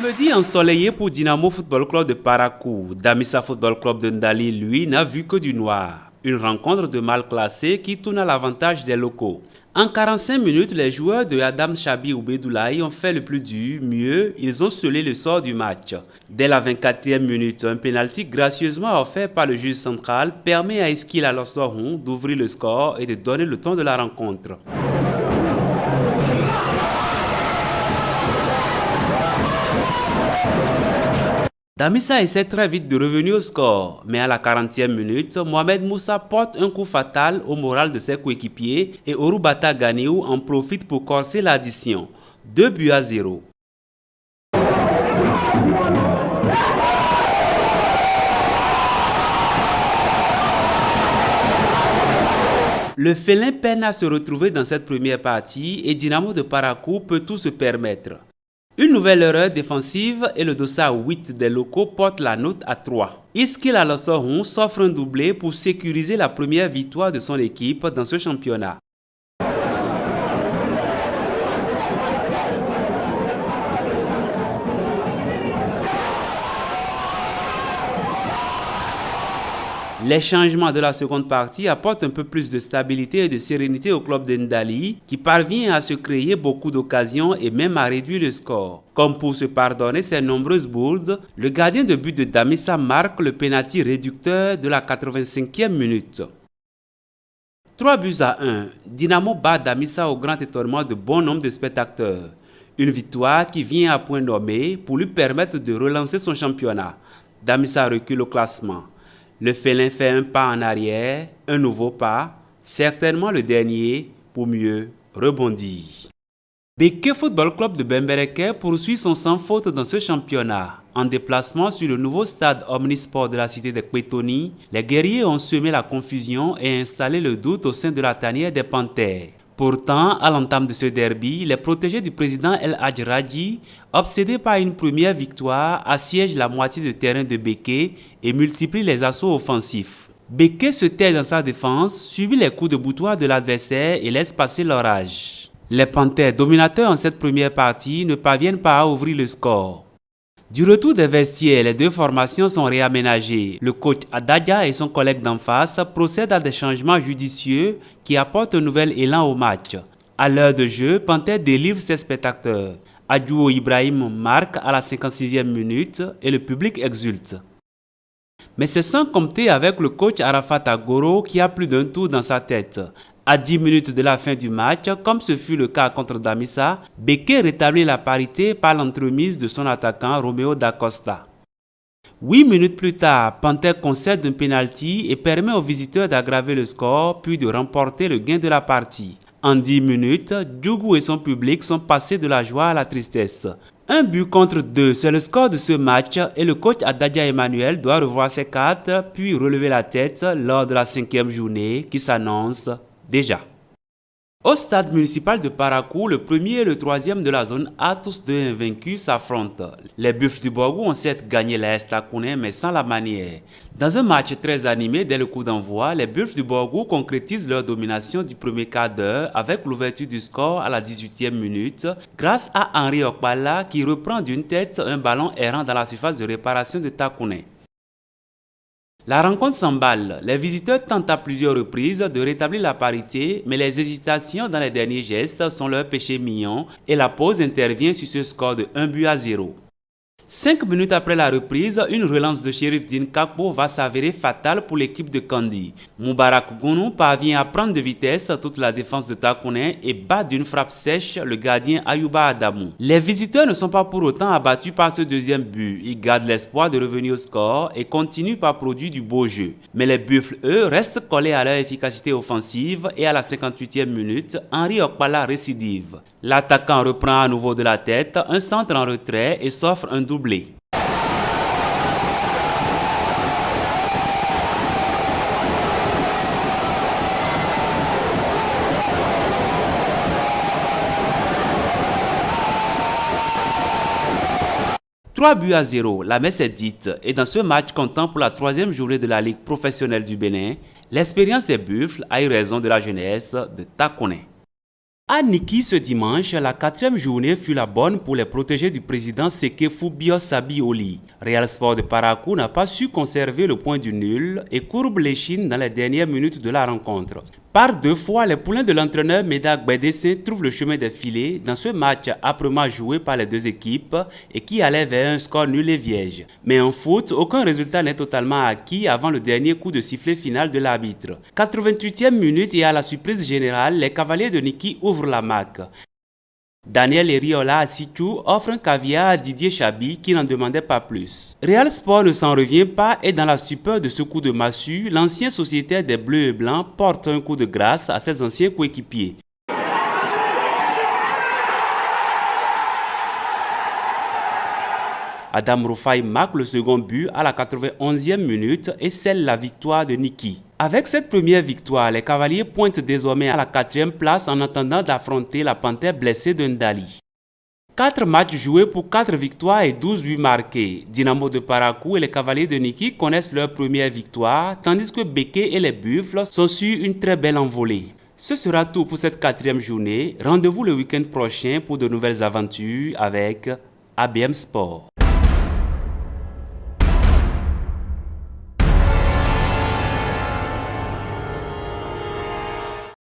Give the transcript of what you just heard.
Samedi ensoleillé pour Dynamo Football Club de Parakou. Damissa Football Club de Ndali, lui, n'a vu que du noir. Une rencontre de mal classés qui tourne à l'avantage des locaux. En 45 minutes, les joueurs de Adam Chabi Oubedoulaye ont fait le plus dur. Mieux, ils ont scellé le sort du match. Dès la 24e minute, un pénalty gracieusement offert par le juge central permet à Eskil Alosorhon d'ouvrir le score et de donner le ton de la rencontre. Damissa essaie très vite de revenir au score, mais à la 40e minute, Mohamed Moussa porte un coup fatal au moral de ses coéquipiers et Orubata Ganiou en profite pour corser l'addition. 2-0. Le félin peine à se retrouver dans cette première partie et Dynamo de Parakou peut tout se permettre. Une nouvelle erreur défensive et le dossard 8 des locaux porte la note à 3. Eskil Alosorhon s'offre un doublé pour sécuriser la première victoire de son équipe dans ce championnat. Les changements de la seconde partie apportent un peu plus de stabilité et de sérénité au club de Ndali qui parvient à se créer beaucoup d'occasions et même à réduire le score. Comme pour se pardonner ses nombreuses bourdes, le gardien de but de Damissa marque le pénalty réducteur de la 85e minute. 3-1, Dynamo bat Damissa au grand étonnement de bon nombre de spectateurs. Une victoire qui vient à point nommé pour lui permettre de relancer son championnat. Damissa recule au classement. Le félin fait un pas en arrière, un nouveau pas, certainement le dernier, pour mieux rebondir. Beke Football Club de Bembereke poursuit son sans faute dans ce championnat. En déplacement sur le nouveau stade Omnisport de la cité de Kwetoni, les guerriers ont semé la confusion et installé le doute au sein de la tanière des Panthères. Pourtant, à l'entame de ce derby, les protégés du président El Hadj Raji, obsédés par une première victoire, assiègent la moitié du terrain de Beke et multiplient les assauts offensifs. Beke se tait dans sa défense, subit les coups de boutoir de l'adversaire et laisse passer l'orage. Les Panthères, dominateurs en cette première partie, ne parviennent pas à ouvrir le score. Du retour des vestiaires, les deux formations sont réaménagées. Le coach Adadja et son collègue d'en face procèdent à des changements judicieux qui apportent un nouvel élan au match. À l'heure de jeu, Panthère délivre ses spectateurs. Adjouo Ibrahim marque à la 56e minute et le public exulte. Mais c'est sans compter avec le coach Arafat Agoro qui a plus d'un tour dans sa tête. À 10 minutes de la fin du match, comme ce fut le cas contre Damissa, Beke rétablit la parité par l'entremise de son attaquant Romeo da Costa. 8 minutes plus tard, Panthère concède un pénalty et permet aux visiteurs d'aggraver le score puis de remporter le gain de la partie. En 10 minutes, Djougou et son public sont passés de la joie à la tristesse. Un but contre 2, c'est le score de ce match et le coach Adadja Emmanuel doit revoir ses cartes puis relever la tête lors de la 5e journée qui s'annonce déjà. Au stade municipal de Parakou, le premier et le troisième de la zone A, tous deux invaincus, s'affrontent. Les Buffles du Borgou ont certes gagné la Estakounen, mais sans la manière. Dans un match très animé dès le coup d'envoi, les Buffles du Borgou concrétisent leur domination du premier quart d'heure avec l'ouverture du score à la 18e minute grâce à Henri Okpala qui reprend d'une tête un ballon errant dans la surface de réparation de Takounen. La rencontre s'emballe. Les visiteurs tentent à plusieurs reprises de rétablir la parité, mais les hésitations dans les derniers gestes sont leur péché mignon et la pause intervient sur ce score de 1-0. 5 minutes après la reprise, une relance de Sheriff Din Kakbo va s'avérer fatale pour l'équipe de Kandi. Moubarak Gounou parvient à prendre de vitesse toute la défense de Takounen et bat d'une frappe sèche le gardien Ayouba Adamou. Les visiteurs ne sont pas pour autant abattus par ce deuxième but. Ils gardent l'espoir de revenir au score et continuent par produire du beau jeu. Mais les Buffles, eux, restent collés à leur efficacité offensive et à la 58e minute, Henri Okpala récidive. L'attaquant reprend à nouveau de la tête, un centre en retrait et s'offre un doublé. « 3-0, la messe est dite et dans ce match comptant pour la 3e journée de la Ligue professionnelle du Bénin, l'expérience des Buffles a eu raison de la jeunesse de Takounen. À Niki ce dimanche, la 4e journée fut la bonne pour les protégés du président Sekefou Bios-Sabioli. Real Sport de Parakou n'a pas su conserver le point du nul et courbe l'échine dans les dernières minutes de la rencontre. Par 2 fois, les poulains de l'entraîneur Medak Bedessé trouvent le chemin des filets dans ce match âprement joué par les deux équipes et qui allait vers un score nul et vierge. Mais en foot, aucun résultat n'est totalement acquis avant le dernier coup de sifflet final de l'arbitre. 88e minute et à la surprise générale, les cavaliers de Niki ouvrent la marque. Daniel Eriola Asitu offre un caviar à Didier Chabi qui n'en demandait pas plus. Real Sport ne s'en revient pas et dans la stupeur de ce coup de massue, l'ancien sociétaire des Bleus et Blancs porte un coup de grâce à ses anciens coéquipiers. Adam Rufai marque le second but à la 91e minute et scelle la victoire de Niki. Avec cette première victoire, les Cavaliers pointent désormais à la 4e place en attendant d'affronter la panthère blessée de Ndali. 4 matchs joués pour 4 victoires et 12 buts marqués. Dynamo de Parakou et les Cavaliers de Niki connaissent leur première victoire, tandis que Béké et les Buffles sont sur une très belle envolée. Ce sera tout pour cette 4e journée. Rendez-vous le week-end prochain pour de nouvelles aventures avec ABM Sport.